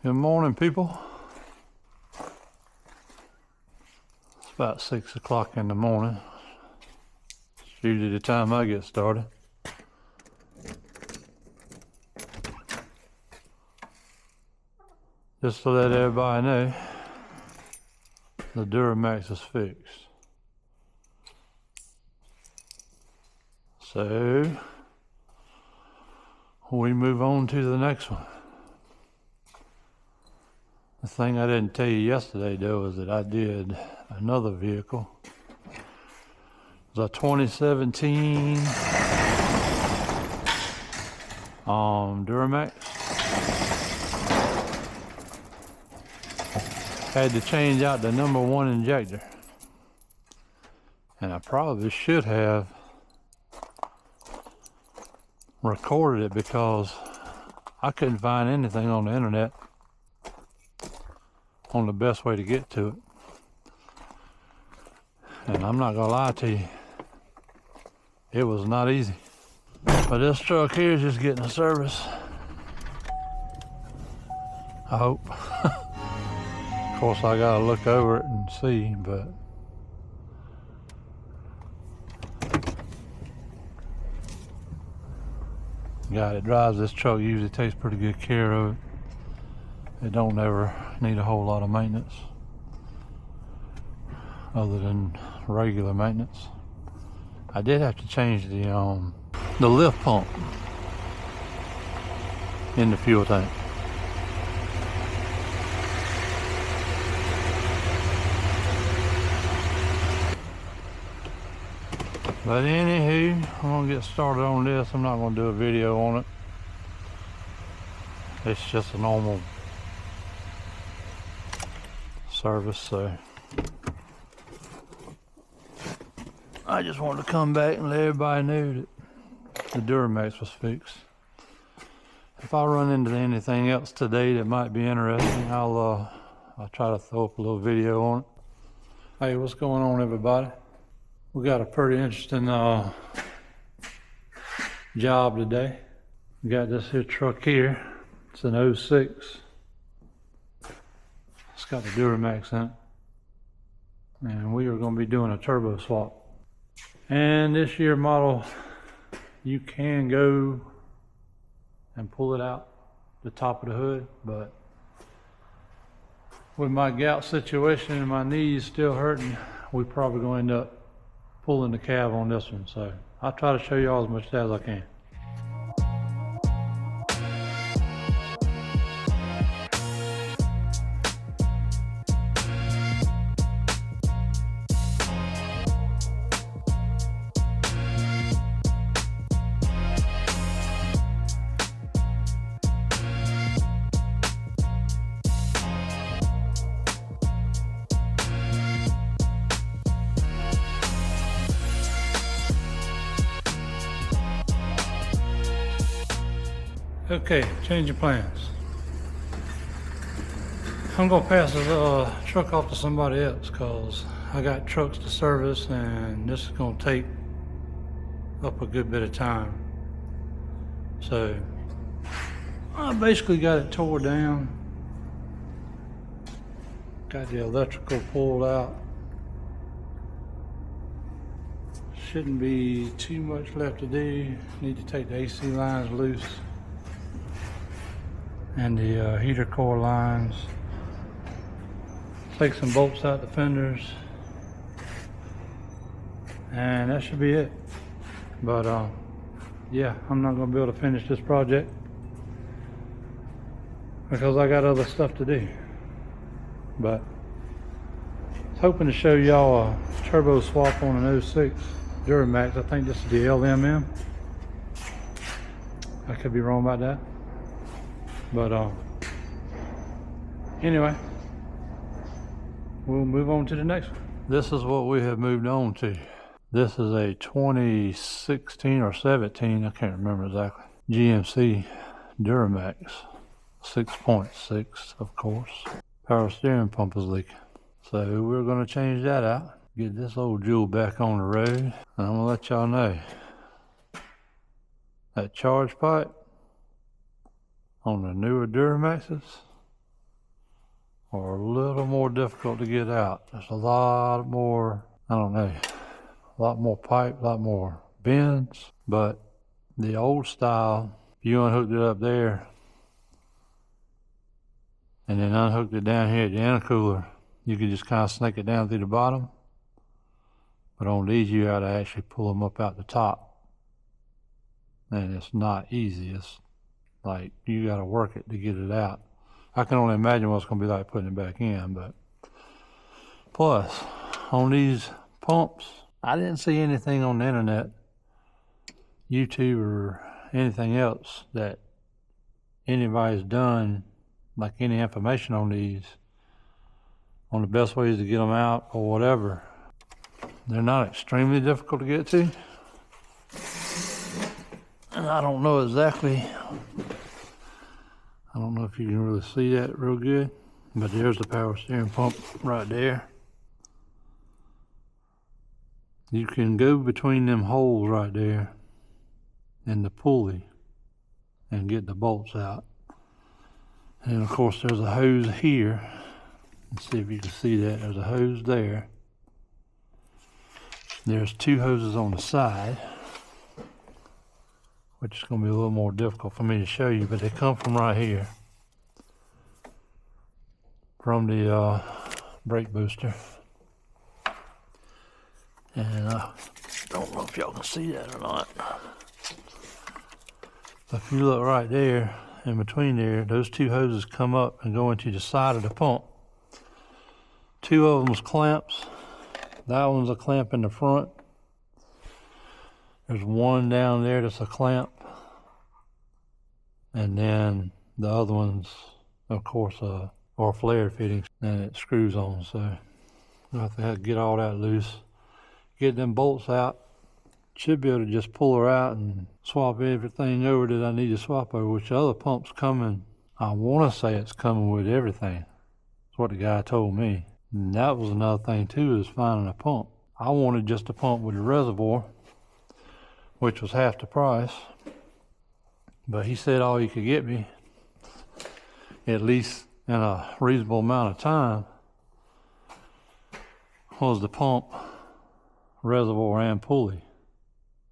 Good morning, people. It's about 6 o'clock in the morning. It's usually the time I get started. Just to let everybody know, the Duramax is fixed. So, we move on to the next one. The thing I didn't tell you yesterday though is that I did another vehicle. It was a 2017 Duramax. Had to change out the number 1 injector. And I probably should have recorded it because I couldn't find anything on the internet on the best way to get to it. And I'm not gonna lie to you, it was not easy. But this truck here is just getting a service, I hope. Of course I gotta look over it and see, but the guy that drives this truck usually takes pretty good care of it. It don't ever need a whole lot of maintenance other than regular maintenance. I did have to change the lift pump in the fuel tank. But anywho, I'm gonna get started on this. I'm not gonna do a video on it. It's just a normal service, so I just wanted to come back and let everybody know that the Duramax was fixed. If I run into anything else today that might be interesting, I'll try to throw up a little video on it. Hey, what's going on, everybody? We got a pretty interesting job today. We got this here truck here. It's an 06. It's got the Duramax in it. And we are going to be doing a turbo swap. And this year model, you can go and pull it out the top of the hood, but with my gout situation and my knees still hurting, we're probably going to end up pulling the cab on this one. So I'll try to show you all as much as I can. Okay, change of plans. I'm gonna pass this truck off to somebody else because I got trucks to service and this is gonna take up a good bit of time. So I basically got it tore down. Got the electrical pulled out. Shouldn't be too much left to do. Need to take the AC lines loose and the heater core lines. Take some bolts out the fenders, and that should be it. But yeah, I'm not gonna be able to finish this project because I got other stuff to do. But I was hoping to show y'all a turbo swap on an 06 Duramax. I think this is the LMM. I could be wrong about that. But anyway, we'll move on to the next one. This is what we have moved on to. This is a 2016 or 17, I can't remember exactly, GMC Duramax 6.6, of course. Power steering pump is leaking. So we're gonna change that out, get this old jewel back on the road, and I'm gonna let y'all know that charge pipe on the newer Duramaxes are a little more difficult to get out. There's a lot more, I don't know, a lot more pipe, a lot more bends, but the old style, you unhooked it up there and then unhooked it down here at the intercooler, you could just kind of snake it down through the bottom. But on these, you got to actually pull them up out the top. And it's not easy. It's like you got to work it to get it out. I can only imagine what it's going to be like putting it back in. But plus, on these pumps, I didn't see anything on the internet, YouTube, or anything else that anybody's done, like any information on these, on the best ways to get them out or whatever. They're not extremely difficult to get to. And I don't know exactly, I don't know if you can really see that real good, but there's the power steering pump right there. You can go between them holes right there in the pulley and get the bolts out. And of course there's a hose here. Let's see if you can see that. There's a hose there. There's two hoses on the side, which is going to be a little more difficult for me to show you, but they come from right here, from the brake booster. And I don't know if y'all can see that or not. But if you look right there, in between there, those two hoses come up and go into the side of the pump. Two of them is clamps. That one's a clamp in the front. There's one down there that's a clamp. And then the other one's, of course, are flare fittings, and it screws on. So I have to get all that loose. Get them bolts out. Should be able to just pull her out and swap everything over that I need to swap over, which the other pump's coming. I want to say it's coming with everything. That's what the guy told me. And that was another thing too, is finding a pump. I wanted just a pump with a reservoir, which was half the price. But he said all he could get me, at least in a reasonable amount of time, was the pump, reservoir, and pulley,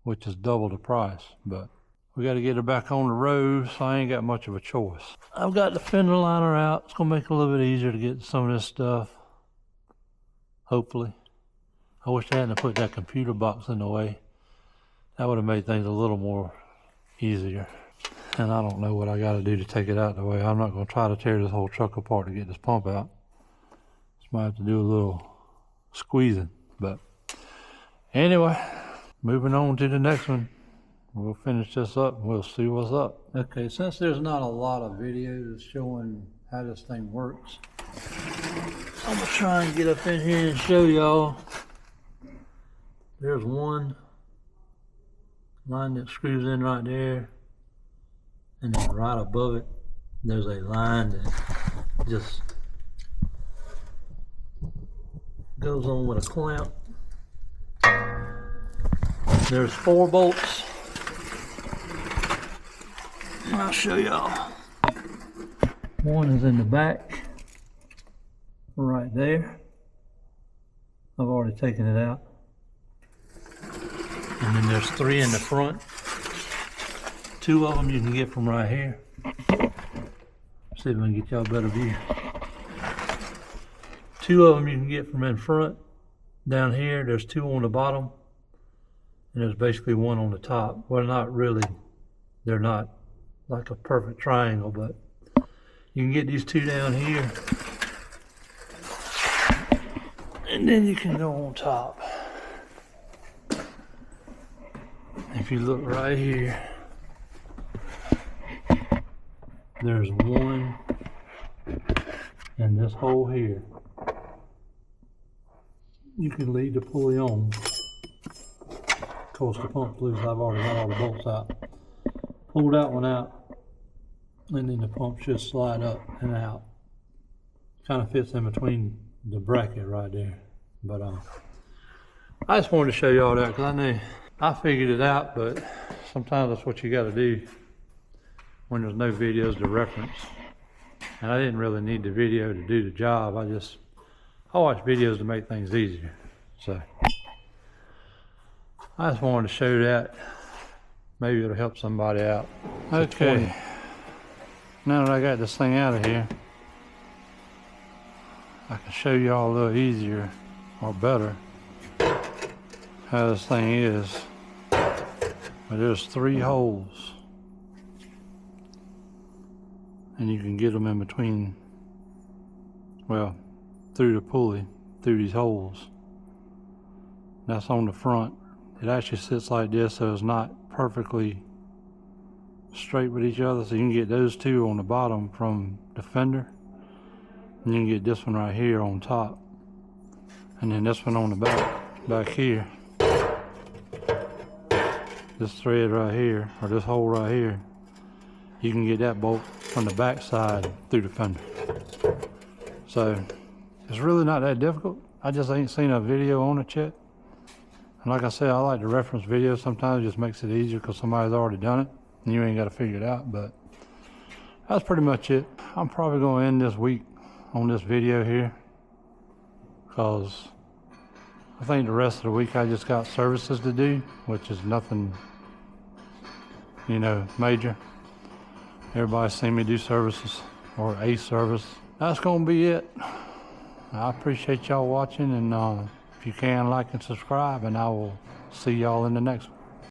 which is double the price. But we got to get her back on the road, so I ain't got much of a choice. I've got the fender liner out. It's going to make it a little bit easier to get some of this stuff. Hopefully. I wish I hadn't put that computer box in the way. That would have made things a little more easier. And I don't know what I got to do to take it out the way. I'm not going to try to tear this whole truck apart to get this pump out. Just might have to do a little squeezing. But anyway, moving on to the next one. We'll finish this up and we'll see what's up. Okay, since there's not a lot of videos showing how this thing works, I'm gonna try and get up in here and show y'all. There's one line that screws in right there, and then right above it there's a line that just goes on with a clamp. There's 4 bolts. I'll show y'all. One is in the back, right there. I've already taken it out. And then there's 3 in the front. 2 of them you can get from right here. See if I can get y'all a better view. 2 of them you can get from in front. Down here, there's 2 on the bottom. And there's basically 1 on the top. Well, not really. They're not like a perfect triangle, but you can get these 2 down here. And then you can go on top. If you look right here, there's 1 in this hole here. You can leave the pulley on. Of course, the pump's loose. I've already got all the bolts out. Pull that one out, and then the pump should slide up and out. Kind of fits in between the bracket right there. But I just wanted to show you all that because I knew I figured it out, but sometimes that's what you got to do when there's no videos to reference. And I didn't really need the video to do the job. I watch videos to make things easier. So I just wanted to show that. Maybe it'll help somebody out. Okay, now that I got this thing out of here, I can show y'all a little easier or better how this thing is. But there's 3 holes, and you can get them in between, well, through the pulley, through these holes. That's on the front. It actually sits like this, so it's not perfectly straight with each other, so you can get those 2 on the bottom from the fender, and you can get this one right here on top, and then this one on the back here. This thread right here, or this hole right here, you can get that bolt from the back side through the fender. So it's really not that difficult. I just ain't seen a video on it yet. And like I said, I like to reference videos sometimes. It just makes it easier because somebody's already done it and you ain't got to figure it out. But that's pretty much it. I'm probably going to end this week on this video here because I think the rest of the week I just got services to do, which is nothing, you know, major. Everybody's seen me do services or a service. That's going to be it. I appreciate y'all watching, and if you can, like and subscribe, and I will see y'all in the next one.